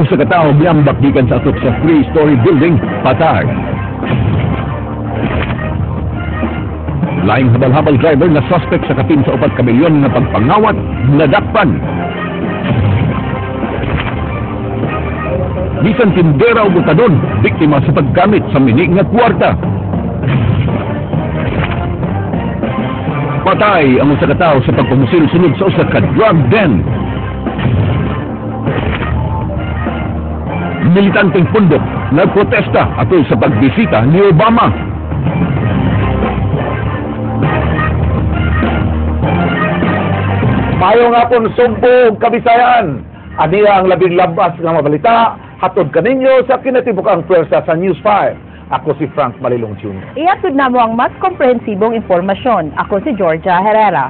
Usa ka tawo biambak gikan sa atok sa 3-story building, patay. Laing habal-habal driver na suspect sa kapin sa 4 milyon na pagpangawat, nadakpan. Bisan tindera o butadon, biktima sa paggamit sa minig nga kwarta. Patay ang usa ka tawo sa pagpumusil sunod sa usa ka drug den. Militanteng pundok nagprotesta atol sa pagbisita ni Obama. Mayo nga pong sumbong kabisayan. Aniya ang labing labas nga mabalita hatod kaninyo sa kinatibukang pwersa sa News 5. Ako si Frank Malilong Jr. Iatod na mo ang mas komprehensibong impormasyon. Ako si Georgia Herrera.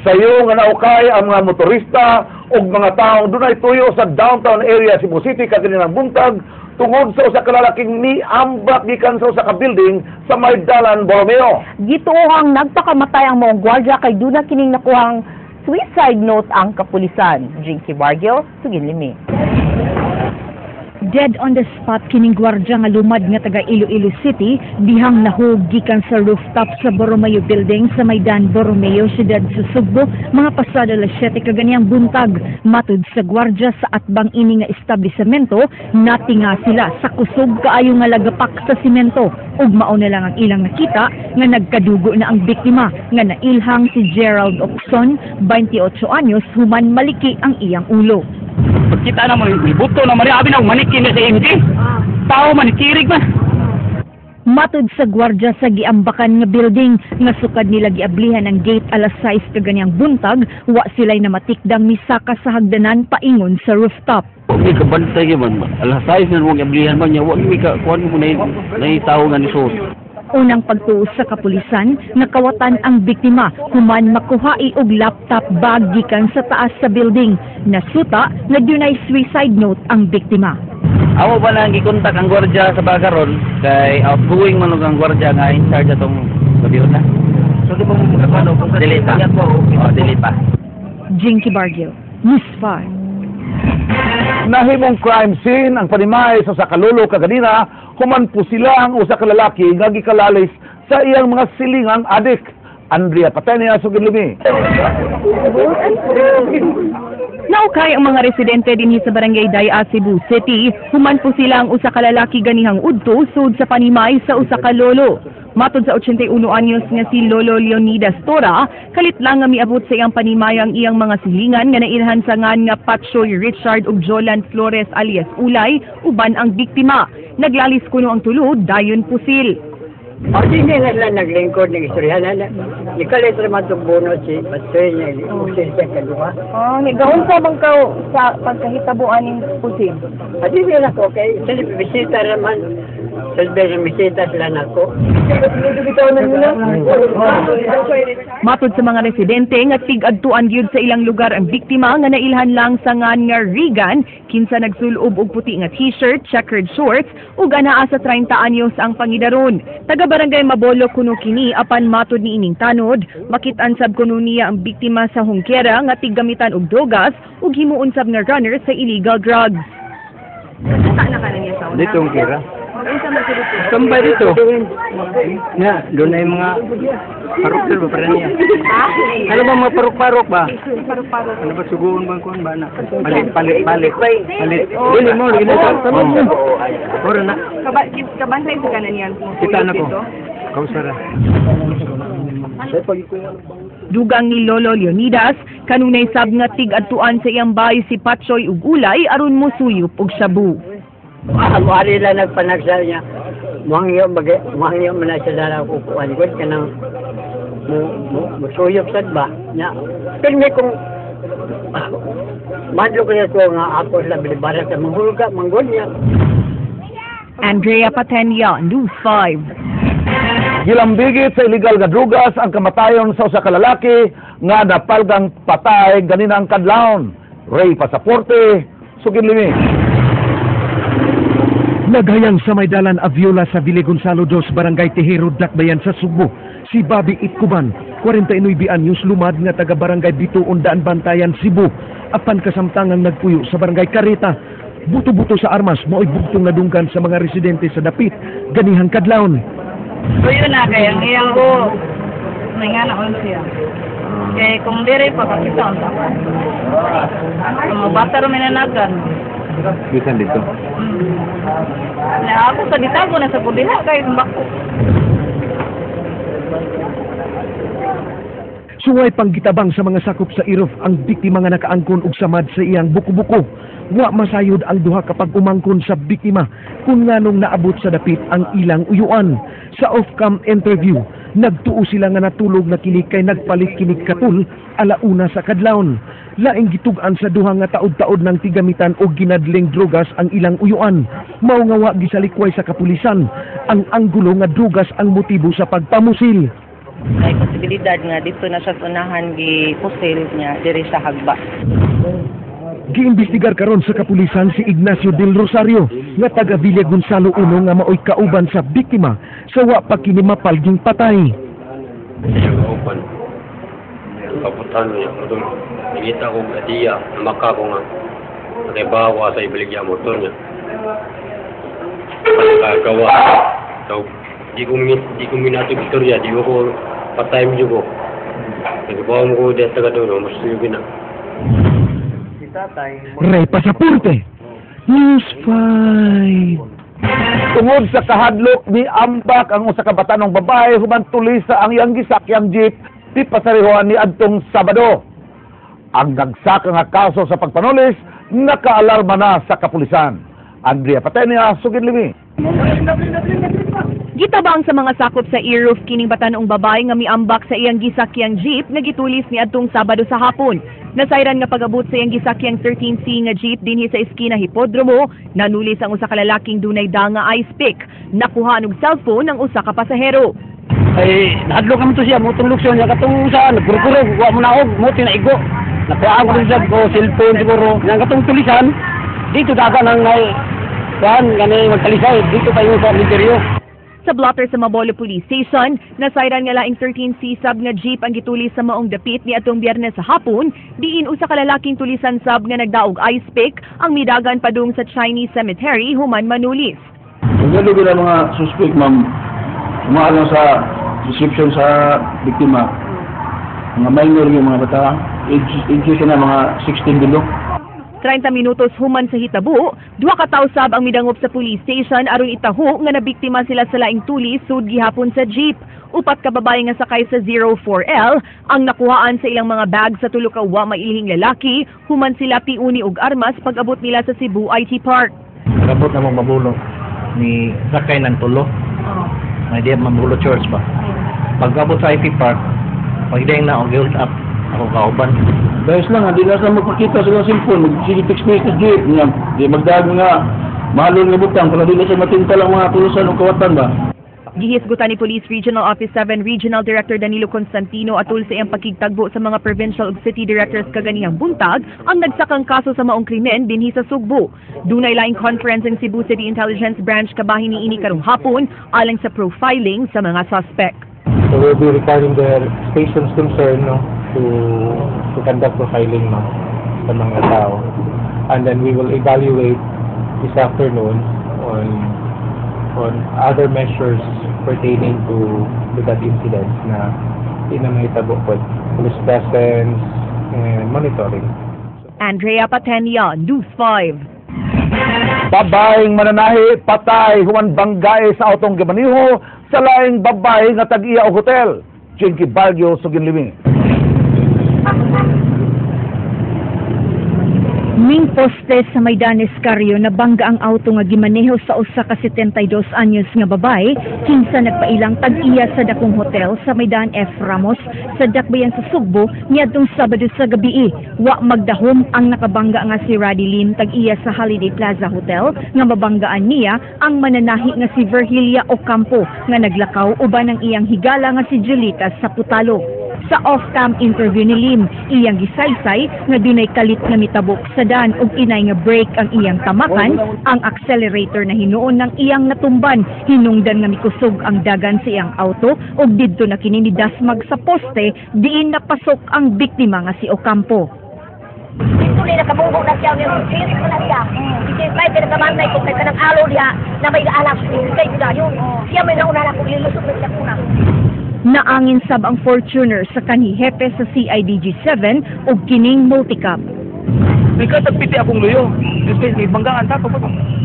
Sa iyo nga naukay ang mga motorista o mga taong dunay tuyo sa downtown area Cebu City kaganinang buntag tungod sa usa ka lalaking niambak gikan sa usa ka building sa Maydalan, Borromeo. Gituohang nagpakamatay ang mga gwardiya kay duna kining nakuhang suicide note ang kapulisan. Jinky Bargil, Suginlimi. Dead on the spot kining gwardya nga lumad nga taga Iloilo City dihang nahug gikan sa rooftop sa Borromeo Building sa Maydan, Borromeo, siyudad sa Sugbo, mga pasada alas 7 kaganiyang buntag. Matud sa gwardya sa atbang ini nga establisamento, natinga sila sa kusog kaayo nga lagapak sa simento. Ug mao na lang ang ilang nakita nga nagkadugo na ang biktima nga nailhang si Gerald Oxon, 28 anyos, human maliki ang iyang ulo. Pagkita naman, ibuto naman, abi na manikin na sa MJ. Tao manikirig man. Matud sa gwardya sa giambakan nga building, nga sukad nila giablihan ang gate alas 6 kaganyang buntag, wa sila'y namatikdang misaka sa hagdanan paingon sa rooftop. May kabantay man, alas 6 na mong giablihan man niya, wag may kuhan mo na tao nga ni Sos. Unang pagtuos sa kapulisan, nakawatan ang biktima, human makuhai og laptop bag gikan sa taas sa building. Nasuta, nagdunay suicide note ang biktima. Amo pa lang gikontak ang gwardya sa bagaron, kay outgoing man ang gwardya nga in charge atong sabiyon na. So di ba mo ano kung delita? Delita. Jinky Bargil, News 5. Nahimong crime scene ang panimay sa Sakalulo kaganina, human po sila ang usa ka lalaki nga gikalalis sa iyang mga silingang adik. Andrea Patenia, Suginlimi. Naukay ang mga residente dinhi sa Barangay Daya, Cebu City. Human po sila ang usa ka lalaki ganihang udto sud sa panimay sa usa ka lolo. Matod sa 81 anyos nga si Lolo Leonidas Tora, kalit lang nga miabot sa iyang panimay ang iyang mga silingan nga nailhan sa ngan nga Patsoy Richard ug Jolan Flores alias Ulay, uban ang biktima. Naglalis kuno ang tulo, dayon pusil. Hindi niya lang naglingkod ng istorya. Ikalit naman itong bono si Patsoy niya. Pusil siya kaluha. Gawin sa bang ka sa pagkahitabuan ng pusil? Hindi niya ako kay bisita naman. Sabi bisita sila na ako. Matod sa mga residente nga tig-adtuan gyud sa ilang lugar ang biktima nga nailhan lang sa ngan nga Regan, kinsa nagsulob og puti nga t-shirt, checkered shorts ug anaa sa 30 anyos ang pangidaron. Taga Barangay Mabolo kuno kini apan matod ni ining tanod, makit-an sab kuno niya ang biktima sa hungkera nga tiggamitan og drogas ug himuon sab nga runner sa illegal drugs. Dito ang kira. Sambay dito. Na, doon na yung mga parok-parok ba para niya? Ano ba mga parok-parok ba? Ano ba suguon bang kuhan ba na? Palit. Dili mo, lagi na sa mo. Ora na. Kabantay sa kanan yan. Kita na ko. Kausara. Dugang ni Lolo Leonidas, kanunay sab nga tig-adtuan sa iyang bahay si Patsoy ug Ulay aron mo suyop og shabu. Ari lang nagpanagsal niya. Muhangyo man na siya dala ko kuhan ko kanang musuyop sad ba nya. Pero kung madlo ko nga ako sa bilibara sa manghulga manggod niya. Andrea Patenya, News 5. Gilambigit sa illegal nga drugas ang kamatayon sa usa ka lalaki nga napalgang patay ganinang kadlawon. Ray Pasaporte, Suginlimi. Nagayang sa Maydalan Aviola sa Villa Gonzalo 2, Barangay Tejero, Dakbayan sa Sugbo. Si Bobby Itkuban, 49 anyos lumad nga taga Barangay Bituon Daan Bantayan, Cebu, apan kasamtangang nagpuyo sa Barangay Careta. Buto-buto sa armas, mao'y bugtong nadunggan sa mga residente sa dapit, ganihang kadlawon. So yun na, kaya ang iyang ko, may nga na siya. Kaya kung dire pa, kakita ang tapan. Ang mga bata rin minanagan. Bisan dito. Na ako sa ditago na sa pudila, kahit bako. Suway panggitabang sa mga sakop sa Irof ang biktima nga nakaangkon og samad sa iyang buko-buko. Wa masayod ang duha kapag umangkon sa biktima kung nganong naabot sa dapit ang ilang uyuan. Sa off-cam interview, nagtuo sila nga natulog na kini kay nagpalit kinig katul alauna sa kadlawon. Laing gitugan sa duha nga taod-taod ng tigamitan o ginadling drogas ang ilang uyuan. Mao nga wa gisalikway sa kapulisan ang anggulo nga drogas ang motibo sa pagpamusil. May posibilidad nga dito na siya unahan gi-pusil niya diri sa Hagba. Giimbestigar karon sa kapulisan si Ignacio del Rosario nga taga Villa Gonzalo Uno nga maoy kauban sa biktima sa wa pa kini mapalging patay. Yung kauban, kaputan niya, kung nakita ko katiya, namaka ko nga, nakibawa sa ibaligya motor niya. Pagkagawa, so, di ko minatog istorya, di ko patay mo ko. Nagbawa mo ko dito taga doon, mas tuyugin na. Ray Pasaporte, News 5. Tungod sa kahadlok ni ambak ang usa ka batanong babae human tulisa ang iyang gisakyang jeep di pasarihoan ni adtong Sabado. Ang nagsaka nga kaso sa pagpanulis nakaalarma na sa kapulisan. Andrea Patenia, Sugid Limi. Gitabang sa mga sakop sa Irof kining batanong babae nga miambak sa iyang gisakyang jeep nga gitulis ni adtong Sabado sa hapon. Nasayran nga pag-abot sa iyang gisakyang 13C nga jeep dinhi sa eskina Hipodromo, nanulis ang usa ka lalaking dunay danga ice pick. Nakuha og cellphone ang usa ka pasahero. Ay, nahadlok naman to siya, mutong luksyon niya katong sa nagkurkurog, wa mo naog, mo tinaigo. Nakuha ko rin siya ko, cellphone siguro. Yang katong tulisan, dito daga nang kuhan, gani magtalisay, dito pa yung sa interior. Sa blotter sa Mabolo Police Station, nasayran nga laing 13C sub nga jeep ang gitulis sa maong dapit ni atong Biyernes sa hapon, diin usa ka lalaking tulisan sub nga nagdaog ice pick ang midagan padung sa Chinese Cemetery human manulis. Ang galo ng mga suspect, ma'am, umaalang sa description sa biktima, mga minor yung mga bata, age na mga 16 below. 30 minutos human sa hitabo, duha ka tawo sab ang midangop sa police station aron itaho nga nabiktima sila sa laing tulis sud gihapon sa jeep. Upat ka babae nga sakay sa 04L ang nakuhaan sa ilang mga bag sa tulo ka wa mailhing lalaki, human sila piuni og armas pag-abot nila sa Cebu IT Park. Nagabot na mong mabulo ni sakay ng tulo. May di mabulo church ba? Pag-abot sa IT Park, pagdaing na og hold up ako kauban. Dahil lang, hindi na sa magpakita sila cellphone, sige text message jeep niya. Di magdag nga, mahalon nga butang, kung hindi na siya matinta lang mga tulusan o kawatan ba? Gihisgutan ni Police Regional Office 7 Regional Director Danilo Constantino atul sa iyang pagkigtagbo sa mga provincial ug city directors kaganihang buntag ang nagsakang kaso sa maong krimen dinhi sa Sugbo. Dunay laing conference ang Cebu City Intelligence Branch kabahin niini karong hapon alang sa profiling sa mga suspect. So we'll be requiring the stations concerned to conduct profiling sa mga tao. And then we will evaluate this afternoon on other measures pertaining to that incident na inamahitabo po, police presence and monitoring. Andrea Patenia, News 5. Babaeng mananahi patay human banggay sa autong gimaniho sa laing babae nga tag-iya og hotel. Chinky Balyo, Sugin Limi. Ming poste sa Maydanes Carrio na bangga ang auto nga gimaneho sa usa ka 72 anyos nga babae kinsa nagpailang tag-iya sa dakong hotel sa Maydan F. Ramos sa Dakbayan sa Sugbo niadtong Sabado sa gabi. Wa magdahom ang nakabangga nga si Raddy Lim tag-iya sa Holiday Plaza Hotel nga mabanggaan niya ang mananahi nga si Virgilia Ocampo nga naglakaw uban ang iyang higala nga si Julita sa Putalo. Sa off-cam interview ni Lim, iyang gisaysay nga dunay kalit nga mitabok sa daan ug inay nga brake ang iyang tamakan, ang accelerator na hinuon ng iyang natumban, hinungdan nga mikusog ang dagan sa iyang auto ug didto na kini nidasmag sa poste diin napasok ang biktima nga si Ocampo. Tuloy na kabunggo na siya, yung sirit ko na siya. Isipay, pinagkamantay ko, kaya kanang alo diya, na may alam, isipay ko na yun. Siya may nauna na kung lilusok na siya kuna. Naangin sab ang Fortuner sa kanhi hepe sa CIDG-7 ug kining multicab. May katagpiti akong luyo. Kasi may banggaan sa ako.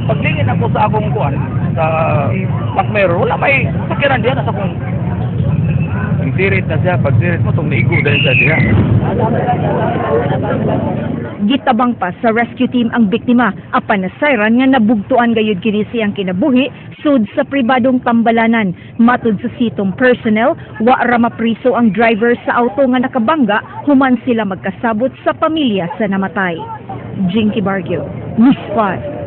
Paglingin ako sa akong kuan, sa Macmero, wala may sakiran diyan sa akong sirit na siya. Pag sirit mo, itong naigo dahil sa diya. Gitabang pa sa rescue team ang biktima, apan nasayran nga nabugtuan gayud kini siyang kinabuhi sud sa pribadong tambalanan. Matud sa sitong personnel, wa ra mapriso ang driver sa auto nga nakabangga human sila magkasabot sa pamilya sa namatay. Jinky Bargio, News 5.